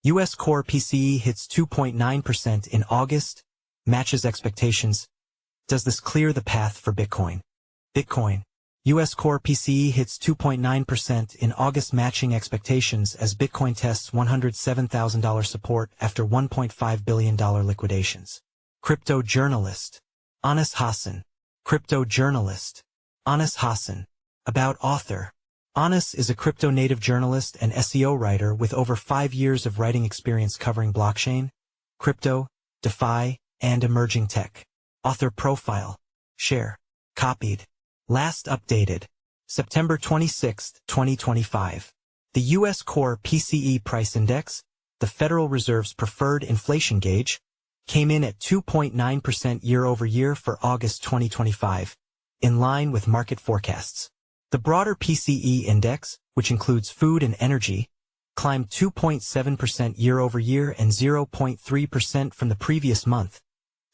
US core PCE hits 2.9% in August, matches expectations. Does this clear the path for Bitcoin? Bitcoin. US core PCE hits 2.9% in August, matching expectations as Bitcoin tests $107,000 support after $1.5 billion liquidations. Crypto journalist. Hassan. Crypto journalist. Hassan. About author. Anas is a crypto-native journalist and SEO writer with over 5 years of writing experience covering blockchain, crypto, DeFi, and emerging tech. Author profile. Share. Copied. Last updated. September 26, 2025. The U.S. core PCE Price Index, the Federal Reserve's preferred inflation gauge, came in at 2.9% year-over-year for August 2025, in line with market forecasts. The broader PCE index, which includes food and energy, climbed 2.7% year-over-year and 0.3% from the previous month,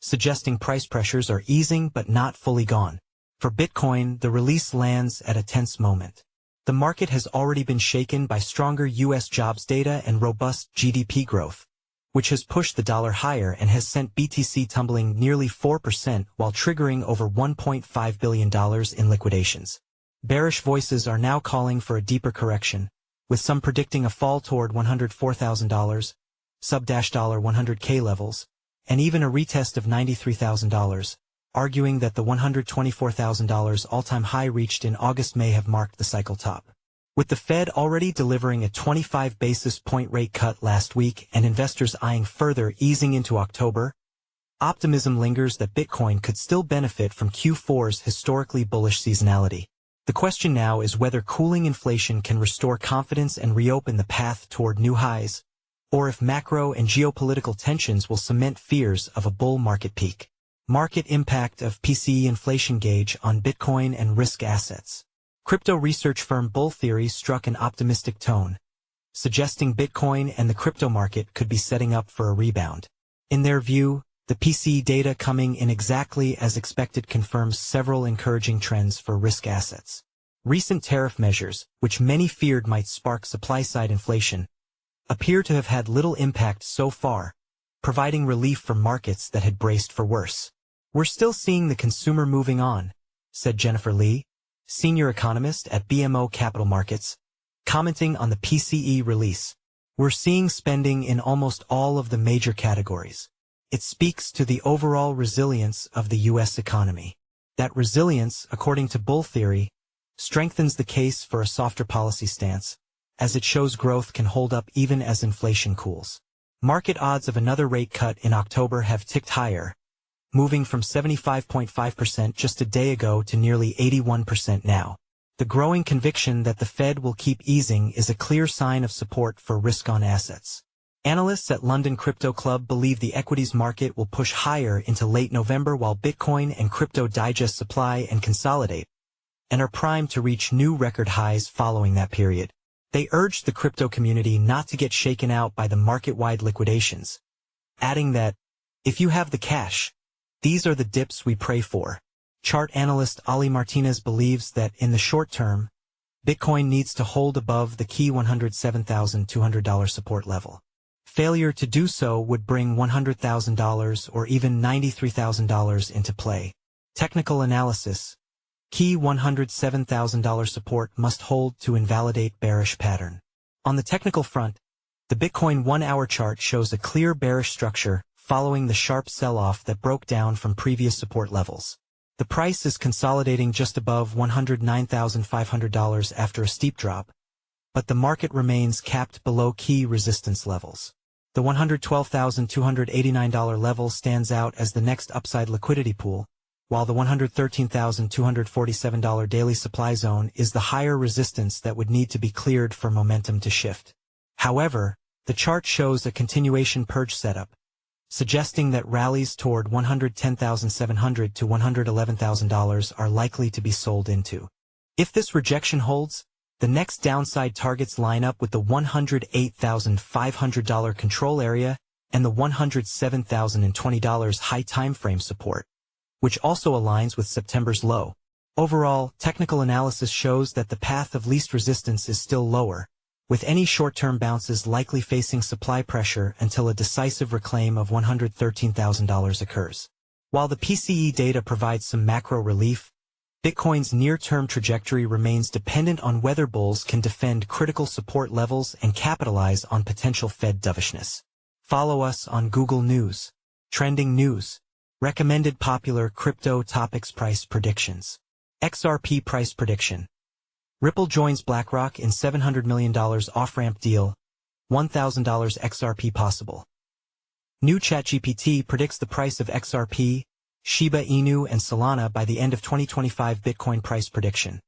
suggesting price pressures are easing but not fully gone. For Bitcoin, the release lands at a tense moment. The market has already been shaken by stronger U.S. jobs data and robust GDP growth, which has pushed the dollar higher and has sent BTC tumbling nearly 4% while triggering over $1.5 billion in liquidations. Bearish voices are now calling for a deeper correction, with some predicting a fall toward $104,000, sub-$100K levels, and even a retest of $93,000, arguing that the $124,000 all-time high reached in August may have marked the cycle top. With the Fed already delivering a 25 basis point rate cut last week and investors eyeing further easing into October, optimism lingers that Bitcoin could still benefit from Q4's historically bullish seasonality. The question now is whether cooling inflation can restore confidence and reopen the path toward new highs, or if macro and geopolitical tensions will cement fears of a bull market peak. Market impact of PCE inflation gauge on Bitcoin and risk assets. Crypto research firm Bull Theory struck an optimistic tone, suggesting Bitcoin and the crypto market could be setting up for a rebound. In their view, the PCE data coming in exactly as expected confirms several encouraging trends for risk assets. Recent tariff measures, which many feared might spark supply-side inflation, appear to have had little impact so far, providing relief for markets that had braced for worse. "We're still seeing the consumer moving on," said Jennifer Lee, senior economist at BMO Capital Markets, commenting on the PCE release. "We're seeing spending in almost all of the major categories. It speaks to the overall resilience of the U.S. economy. That resilience, according to Bull Theory, strengthens the case for a softer policy stance, as it shows growth can hold up even as inflation cools." Market odds of another rate cut in October have ticked higher, moving from 75.5% just a day ago to nearly 81% now. The growing conviction that the Fed will keep easing is a clear sign of support for risk-on assets. Analysts at London Crypto Club believe the equities market will push higher into late November while Bitcoin and crypto digest supply and consolidate, and are primed to reach new record highs following that period. They urged the crypto community not to get shaken out by the market-wide liquidations, adding that, "If you have the cash, these are the dips we pray for." Chart analyst Ali Martinez believes that in the short term, Bitcoin needs to hold above the key $107,200 support level. Failure to do so would bring $100,000 or even $93,000 into play. Technical analysis. Key $107,000 support must hold to invalidate bearish pattern. On the technical front, the Bitcoin 1-hour chart shows a clear bearish structure following the sharp sell-off that broke down from previous support levels. The price is consolidating just above $109,500 after a steep drop, but the market remains capped below key resistance levels. The $112,289 level stands out as the next upside liquidity pool, while the $113,247 daily supply zone is the higher resistance that would need to be cleared for momentum to shift. However, the chart shows a continuation purge setup, suggesting that rallies toward $110,700 to $111,000 are likely to be sold into. If this rejection holds, the next downside targets line up with the $108,500 control area and the $107,020 high timeframe support, which also aligns with September's low. Overall, technical analysis shows that the path of least resistance is still lower, with any short-term bounces likely facing supply pressure until a decisive reclaim of $113,000 occurs. While the PCE data provides some macro relief, Bitcoin's near-term trajectory remains dependent on whether bulls can defend critical support levels and capitalize on potential Fed dovishness. Follow us on Google News. Trending news. Recommended popular crypto topics. Price predictions. XRP price prediction. Ripple joins BlackRock in $700 million off-ramp deal. $1,000 XRP possible. New ChatGPT predicts the price of XRP, Shiba Inu and Solana by the end of 2025. Bitcoin price prediction.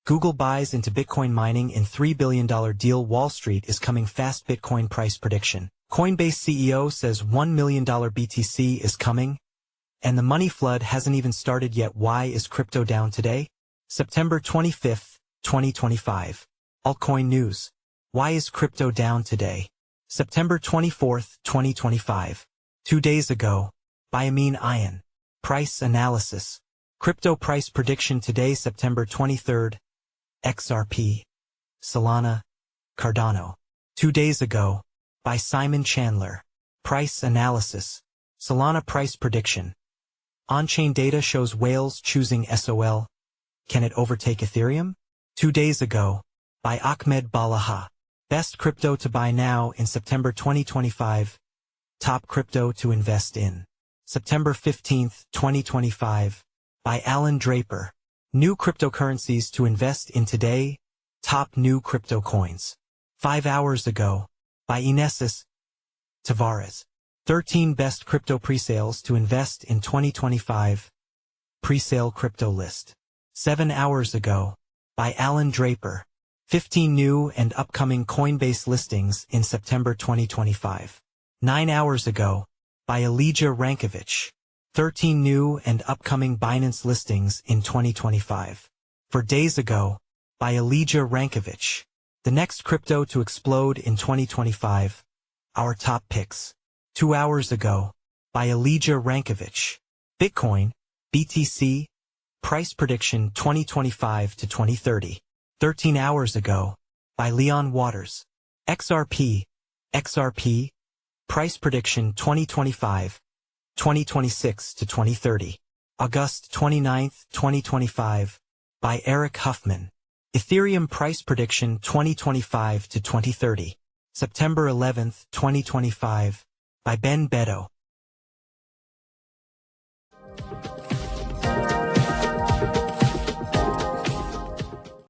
Google buys into Bitcoin mining in $3 billion deal. Wall Street is coming fast. Bitcoin price prediction. Coinbase CEO says $1 million BTC is coming, and the money flood hasn't even started yet. Why is crypto down today? September 25, 2025. Altcoin news. Why is crypto down today? September 24, 2025. 2 days ago. By Amin Ayan. Price analysis. Crypto price prediction today, September 23rd. XRP. Solana. Cardano. 2 days ago. By Simon Chandler. Price analysis. Solana price prediction. On-chain data shows whales choosing SOL. Can it overtake Ethereum? 2 days ago. By Ahmed Balaha. Best crypto to buy now in September 2025. Top crypto to invest in. September 15, 2025. By Alan Draper. New cryptocurrencies to invest in today. Top new crypto coins. 5 hours ago. By Inesis Tavares. 13 best crypto presales to invest in 2025. Presale crypto list. 7 hours ago. By Alan Draper. 15 new and upcoming Coinbase listings in September 2025. 9 hours ago. By Elijah Rankovich. 13 new and upcoming Binance listings in 2025. 4 days ago. By Elijah Rankovich. The next crypto to explode in 2025. Our top picks. 2 hours ago. By Elijah Rankovich. Bitcoin, BTC, price prediction 2025 to 2030. 13 hours ago. By Leon Waters. XRP, price prediction 2025, 2026 to 2030. August 29, 2025. By Eric Huffman. Ethereum price prediction 2025 to 2030. September 11, 2025. By Ben Bedo.